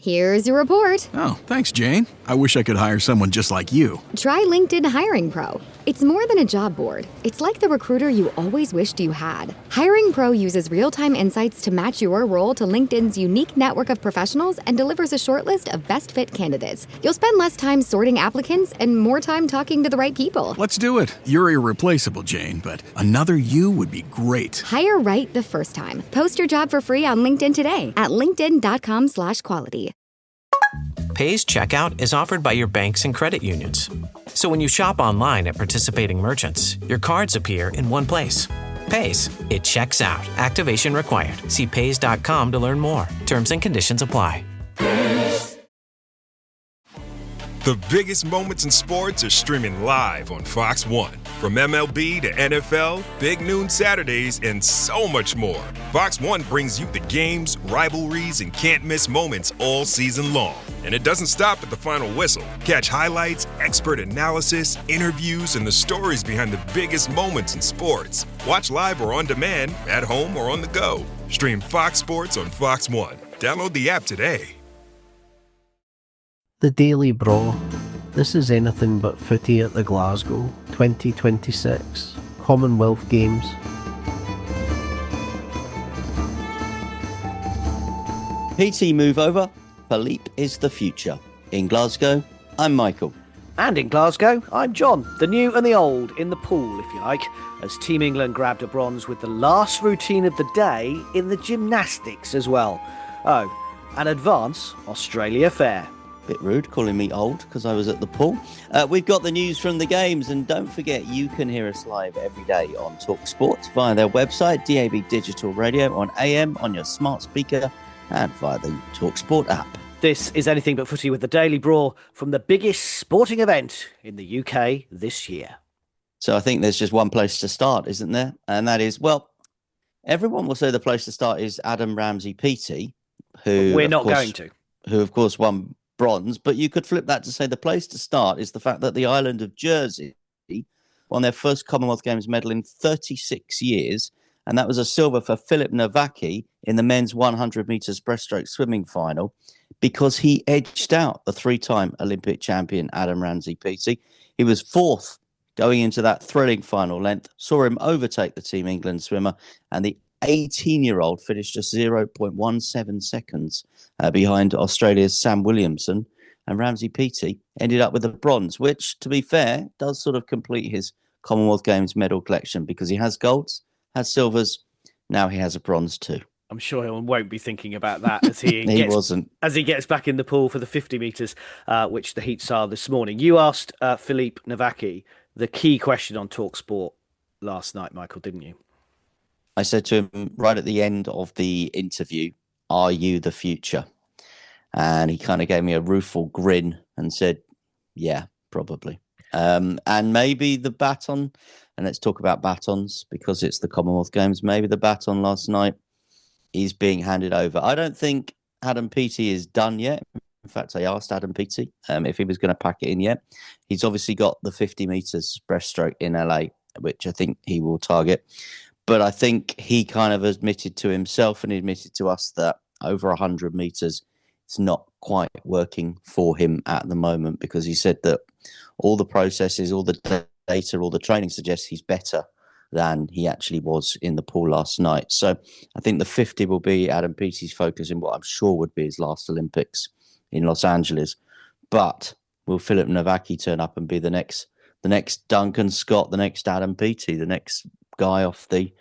Here's your report. Oh, thanks, Jane. I wish I could hire someone just like you. Try LinkedIn Hiring Pro. It's more than a job board. It's like the recruiter you always wished you had. Hiring Pro uses real-time insights to match your role to LinkedIn's unique network of professionals and delivers a short list of best fit candidates. You'll spend less time sorting applicants and more time talking to the right people. Let's do it. You're irreplaceable, Jane, but another you would be great. Hire right the first time. Post your job for free on LinkedIn today at linkedin.com/quality. Pay's checkout is offered by your banks and credit unions. So when you shop online at participating merchants, your cards appear in one place. Pay's. It checks out. Activation required. See Pays.com to learn more. Terms and conditions apply. The biggest moments in sports are streaming live on Fox One. From MLB to NFL, Big Noon Saturdays, and so much more. Fox One brings you the games, rivalries, and can't-miss moments all season long. And it doesn't stop at the final whistle. Catch highlights, expert analysis, interviews, and the stories behind the biggest moments in sports. Watch live or on demand, at home or on the go. Stream Fox Sports on Fox One. Download the app today. The Daily Braw. This is anything but footy at the Glasgow 2026 Commonwealth Games. PT move over. Filip is the future. In Glasgow, I'm Michael. And in Glasgow, I'm John, the new and the old in the pool, if you like, as Team England grabbed a bronze with the last routine of the day in the gymnastics as well. Oh, and advance Australia fair. Bit rude calling me old because I was at the pool. We've got the news from the games, and don't forget you can hear us live every day on TalkSport via their website, DAB Digital Radio, on AM, on your smart speaker, and via the TalkSport app. This is Anything But Footy with the Daily Braw from the biggest sporting event in the UK this year. So I think there's just one place to start, isn't there? And that is, well, everyone will say the place to start is Adam Ramsay-Peaty, who we're not going to. Who, of course, won bronze, but you could flip that to say the place to start is the fact that the island of Jersey won their first Commonwealth Games medal in 36 years, and that was a silver for Filip Nowacki in the men's 100 metres breaststroke swimming final because he edged out the three-time Olympic champion Adam Ramsay-Peaty. He was fourth going into that thrilling final length, saw him overtake the Team England swimmer, and the 18-year-old finished just 0.17 seconds behind Australia's Sam Williamson, and Ramsay-Peaty ended up with a bronze, which, to be fair, does sort of complete his Commonwealth Games medal collection because he has golds, has silvers, now he has a bronze too. I'm sure he won't be thinking about that as he as he gets back in the pool for the 50 metres, which the heats are this morning. You asked Filip Nowacki the key question on TalkSport last night, Michael, didn't you? I said to him right at the end of the interview, "Are you the future?" And he kind of gave me a rueful grin and said, "Yeah, probably." And maybe the baton, and let's talk about batons because it's the Commonwealth Games, maybe the baton last night is being handed over. I don't think Adam Peaty is done yet. In fact, I asked Adam Peaty if he was going to pack it in yet. He's obviously got the 50 metres breaststroke in LA, which I think he will target. But I think he kind of admitted to himself and admitted to us that over 100 metres, it's not quite working for him at the moment because he said that all the processes, all the data, all the training suggests he's better than he actually was in the pool last night. So I think the 50 will be Adam Peaty's focus in what I'm sure would be his last Olympics in Los Angeles. But will Filip Nowacki turn up and be the next Duncan Scott, the next Adam Peaty, the next guy off the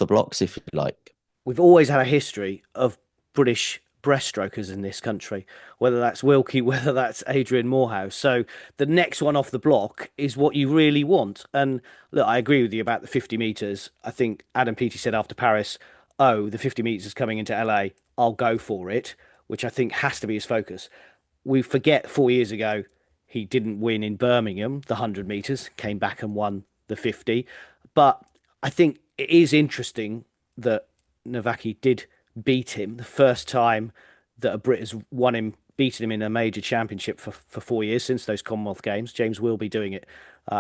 blocks, if you like? We've always had a history of British breaststrokers in this country, whether that's Wilkie, whether that's Adrian Morehouse. So the next one off the block is what you really want. And look, I agree with you about the 50 metres. I think Adam Peaty said after Paris, the 50 metres is coming into LA, I'll go for it, which I think has to be his focus. We forget 4 years ago, he didn't win in Birmingham, the 100 metres, came back and won the 50. But I think it is interesting that Nowacki did beat him the first time that a Brit has beaten him in a major championship for 4 years since those Commonwealth Games. James will be doing it,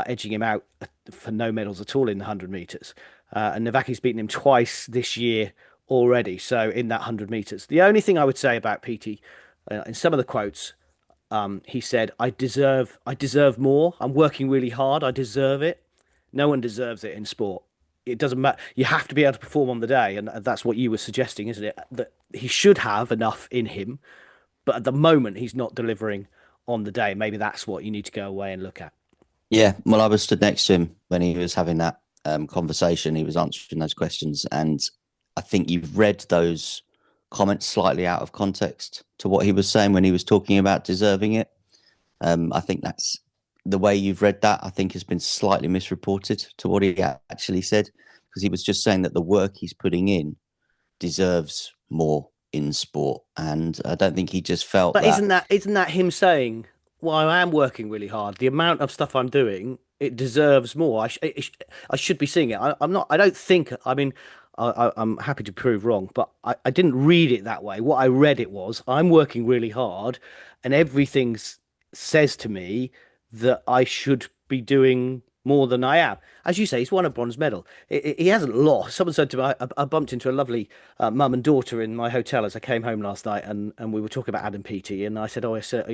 edging him out for no medals at all in the 100 metres. And Nowacki's beaten him twice this year already, so in that 100 metres. The only thing I would say about Peaty in some of the quotes, he said, I deserve more. I'm working really hard. I deserve it. No one deserves it in sport. It doesn't matter. You have to be able to perform on the day. And that's what you were suggesting, isn't it? That he should have enough in him, but at the moment, he's not delivering on the day. Maybe that's what you need to go away and look at. Yeah, well, I was stood next to him when he was having that conversation. He was answering those questions, and I think you've read those comments slightly out of context to what he was saying when he was talking about deserving it. I think that's the way you've read that. I think has been slightly misreported to what he actually said, because he was just saying that the work he's putting in deserves more in sport, and I don't think he just felt But that. isn't that him saying, "Well, I am working really hard. The amount of stuff I'm doing, it deserves more. I should be seeing it. I'm not. I don't think. I mean, I'm happy to prove wrong, but I didn't read it that way. What I read it was, I'm working really hard, and everything says to me that I should be doing more than I am. As you say, he's won a bronze medal. He hasn't lost. Someone said to me, I bumped into a lovely mum and daughter in my hotel as I came home last night, and we were talking about Adam Peaty, and I said, "Oh, I said,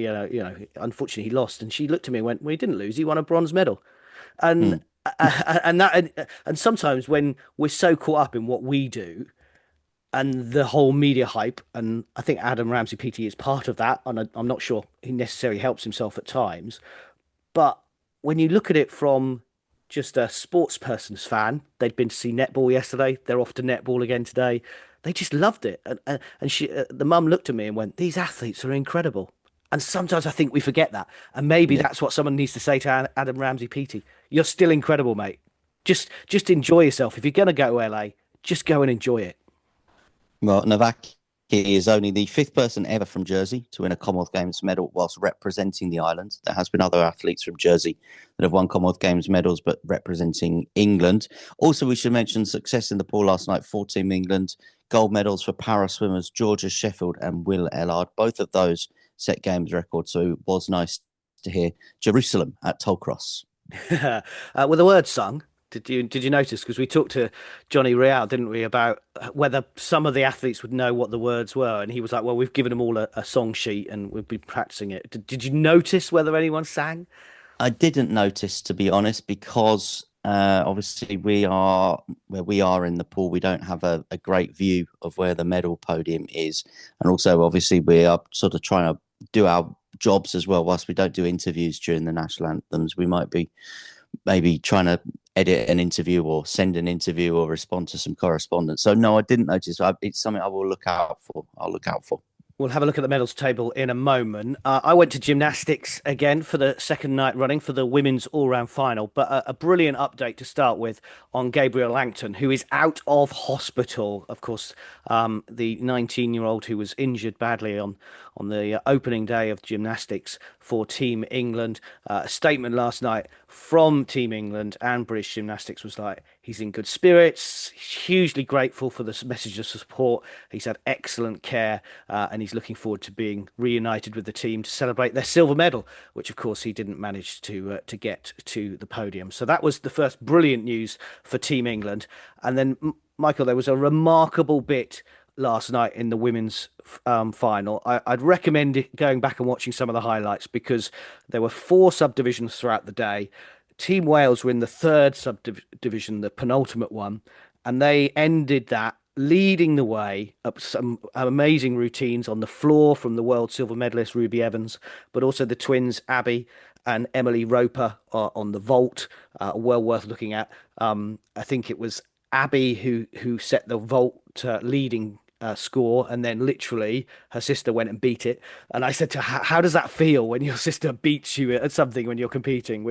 unfortunately he lost." And she looked at me and went, "Well, he didn't lose. He won a bronze medal." Hmm. And and sometimes when we're so caught up in what we do and the whole media hype, and I think Adam Ramsay-Peaty is part of that, and I'm not sure he necessarily helps himself at times, but when you look at it from just a sports person's fan, they'd been to see netball yesterday. They're off to netball again today. They just loved it. And she, the mum looked at me and went, "These athletes are incredible." And sometimes I think we forget that. And maybe Yeah. that's what someone needs to say to Adam Ramsay-Peaty. You're still incredible, mate. Just enjoy yourself. If you're going to go to LA, just go and enjoy it. Well, Nowacki is only the fifth person ever from Jersey to win a Commonwealth Games medal whilst representing the island. There has been other athletes from Jersey that have won Commonwealth Games medals, but representing England. Also, we should mention success in the pool last night for Team England. Gold medals for para swimmers Georgia Sheffield and Will Ellard. Both of those set games records, so it was nice to hear Jerusalem at Tollcross. Were the words sung? Did you notice? Because we talked to Johnny Real, didn't we, about whether some of the athletes would know what the words were, and he was like, "Well, we've given them all a song sheet and we've been practicing it." Did you notice whether anyone sang? I didn't notice, to be honest, because obviously we are where we are in the pool. We don't have a great view of where the medal podium is. And also, obviously, we are sort of trying to do our jobs as well. Whilst we don't do interviews during the national anthems, we might be maybe trying to edit an interview or send an interview or respond to some correspondence. So, no, I didn't notice. It's something I will look out for. I'll look out for. We'll have a look at the medals table in a moment. I went to gymnastics again for the second night running for the women's all-round final, but a brilliant update to start with on Gabriel Langton, who is out of hospital. Of course, the 19-year-old who was injured badly on the opening day of gymnastics for Team England. A statement last night from Team England and British Gymnastics was like, he's in good spirits, he's hugely grateful for the message of support, he's had excellent care, and he's looking forward to being reunited with the team to celebrate their silver medal, which of course he didn't manage to get to the podium. So that was the first brilliant news for Team England. And then, Michael, there was a remarkable bit last night in the women's final. I'd recommend going back and watching some of the highlights, because there were four subdivisions throughout the day. Team Wales were in the third subdivision, the penultimate one, and they ended that leading the way up some amazing routines on the floor from the world silver medalist Ruby Evans, but also the twins Abby and Emily Roper on the vault, well worth looking at. I think it was Abby who set the vault leading score, and then literally her sister went and beat it. And I said to her, how does that feel when your sister beats you at something when you're competing?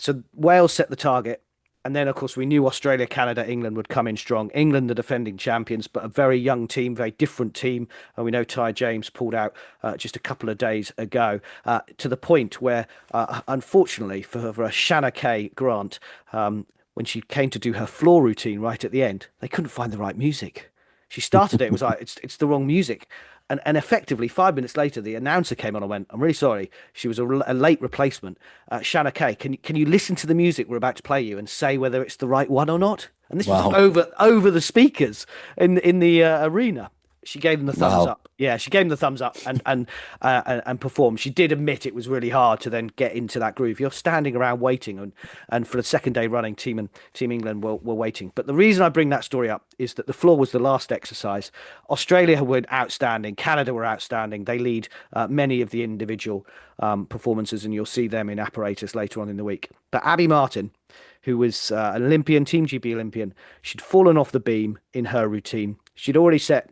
So Wales set the target. And then, of course, we knew Australia, Canada, England would come in strong. England, the defending champions, but a very young team, very different team. And we know Ty James pulled out just a couple of days ago, to the point where, unfortunately, for Shanna Kay Grant, when she came to do her floor routine right at the end, they couldn't find the right music. She started it was like, it's the wrong music. And effectively, 5 minutes later, the announcer came on and went, "I'm really sorry. She was a late replacement. Shanna Kay, can you listen to the music we're about to play you and say whether it's the right one or not?" And this was Wow. over the speakers in the arena. She gave them the thumbs up. Yeah, she gave them the thumbs up and performed. She did admit it was really hard to then get into that groove. You're standing around waiting, and for the second day running, Team England were waiting. But the reason I bring that story up is that the floor was the last exercise. Australia were outstanding. Canada were outstanding. They lead many of the individual performances, and you'll see them in apparatus later on in the week. But Abby Martin, who was an Olympian, Team GB Olympian, she'd fallen off the beam in her routine. She'd already set,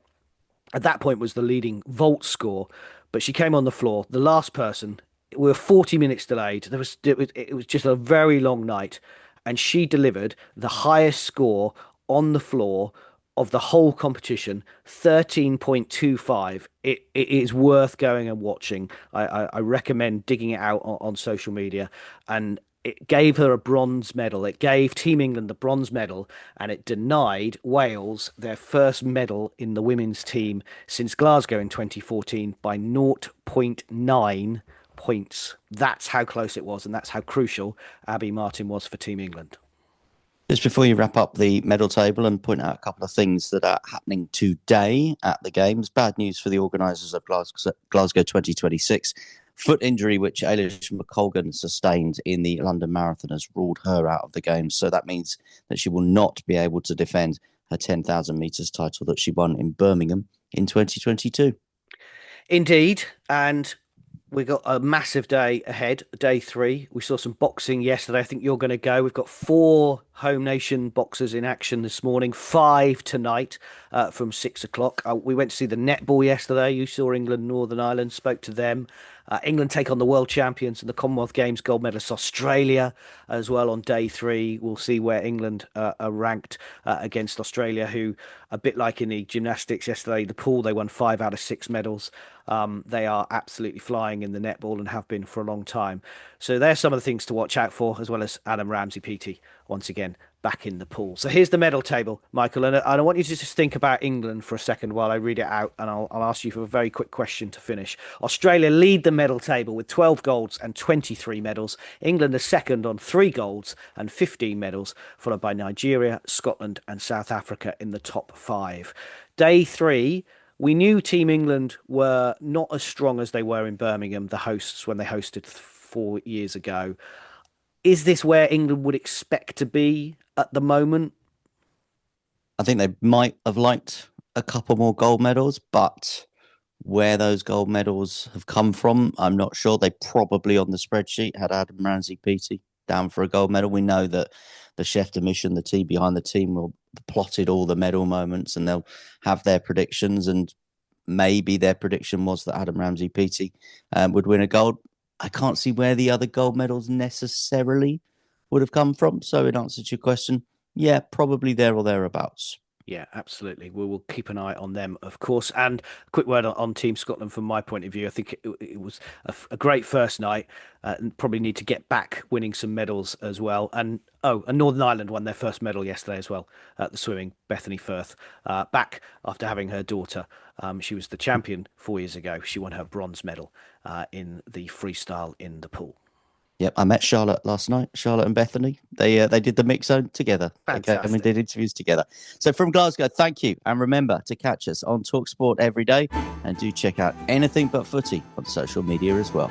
at that point, was the leading vault score, but she came on the floor, the last person. We were 40 minutes delayed. It was just a very long night, and she delivered the highest score on the floor of the whole competition, 13.25. It is worth going and watching. I recommend digging it out on social media, and it gave her a bronze medal. It gave Team England the bronze medal, and it denied Wales their first medal in the women's team since Glasgow in 2014 by 0.9 points. That's how close it was, and that's how crucial Abby Martin was for Team England. Just before you wrap up the medal table and point out a couple of things that are happening today at the Games, bad news for the organisers of Glasgow 2026. Foot injury, which Eilish McColgan sustained in the London Marathon, has ruled her out of the Games. So that means that she will not be able to defend her 10,000 metres title that she won in Birmingham in 2022. Indeed. And we've got a massive day ahead, day 3. We saw some boxing yesterday. I think you're going to go. We've got 4 home nation boxers in action this morning, 5 tonight from 6 o'clock. We went to see the netball yesterday. You saw England, Northern Ireland, spoke to them. England take on the world champions and the Commonwealth Games gold medalists Australia as well on day 3. We'll see where England are ranked against Australia, who, a bit like in the gymnastics yesterday, the pool, they won 5 out of 6 medals. They are absolutely flying in the netball and have been for a long time. So there's some of the things to watch out for, as well as Adam Ramsay-Peaty once again back in the pool. So here's the medal table, Michael, and I want you to just think about England for a second while I read it out, and I'll ask you for a very quick question to finish. Australia lead the medal table with 12 golds and 23 medals. England are second on 3 golds and 15 medals, followed by Nigeria, Scotland and South Africa in the top 5. Day 3, we knew Team England were not as strong as they were in Birmingham, the hosts, when they hosted 4 years ago. Is this where England would expect to be at the moment? I think they might have liked a couple more gold medals, but where those gold medals have come from, I'm not sure. They probably on the spreadsheet had Adam Ramsay-Peaty down for a gold medal. We know that the chef de mission, the team behind the team, will plotted all the medal moments, and they'll have their predictions, and maybe their prediction was that Adam Ramsay-Peaty would win a gold. I can't see where the other gold medals necessarily would have come from. So in answer to your question, yeah, probably there or thereabouts. Yeah, absolutely. We will keep an eye on them, of course. And a quick word on Team Scotland from my point of view. I think it was a great first night, and probably need to get back winning some medals as well. And Northern Ireland won their first medal yesterday as well at the swimming. Bethany Firth back after having her daughter. She was the champion 4 years ago. She won her bronze medal in the freestyle in the pool. Yep, I met Charlotte last night. Charlotte and Bethany, they did the mix zone together. Fantastic. Okay, and we did interviews together. So from Glasgow, thank you, and remember to catch us on TalkSport every day, and do check out Anything But Footy on social media as well.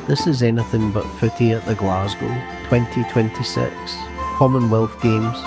This is Anything But Footy at the Glasgow 2026 Commonwealth Games.